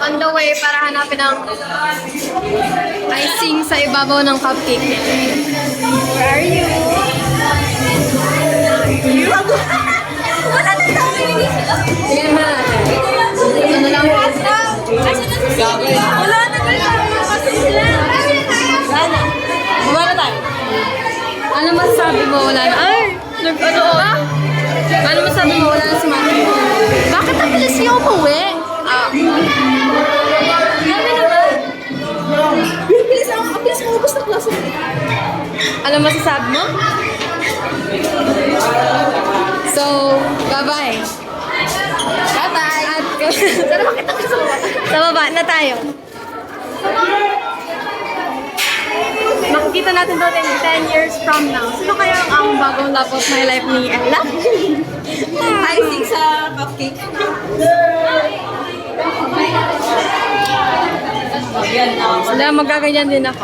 on the way para hanapin ang icing sa ibabaw ng cupcake. Where are you? You? Wala na tayo. Tingnan mo natin. Ito na lang. Wala na kasi sila. Wala na. Wala tayo. Ano masasabi mo? Wala na. Ay! Ano ba? Ano masasabi mo? Wala na si Mami. Bakit ang bilis niyo umuwi? Gano'n naman. Bilis ako. Ang bilis mo ubus na klase. Ano masasabi mo? So, bye-bye. Bye-bye. At sana makita ko sa baba. Sa baba na tayo. Makikita natin doon in 10 years from now. Sino kaya ang bagong love of my life ni Ella? Icing sa cupcake. Sila magaganyan din ako.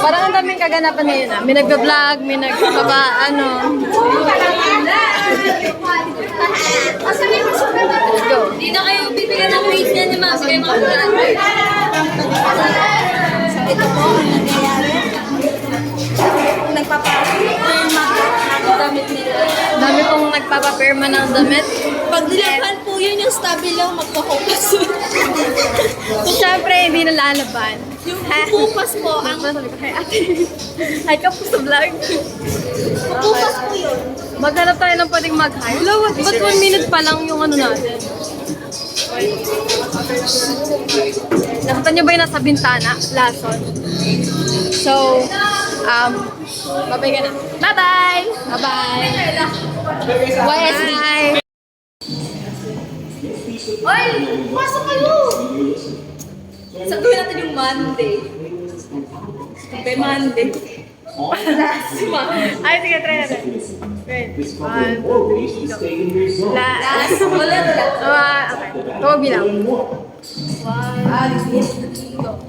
Parang ang daming kaganapan ngayon ah. May nagba-vlog, may nagbaba, ano. Let's go. Hindi na kayo bibigyan ng grades niya ni Mami kayo mga ito po ang nangyayari. Nagpapapirma ng damit nila. Dami pong nagpapapirma ng damit. Pag nilaghan po yun yung stable lang magpakupas. Siyempre, hindi na lalaban. Yung pupas po ang Sabi ko, hi ate. Hi ka po sa vlog. pupas po yun. Maghanap tayo ng pwedeng mag-hi. Hello, ba't 1 minute pa lang yung ano natin? Nakita niyo ba yung nasa bintana? Lason. So, bye-bye ka na. Bye-bye! Bye-bye! YSD! Oy! Pasok kayo! Sabihin natin yung Monday. Okay, Monday. Ay, sige, try natin. Wait. 1, 2, 3, go. Last. Ulit. Okay. Huwag bilang. 1, 2, 3, go.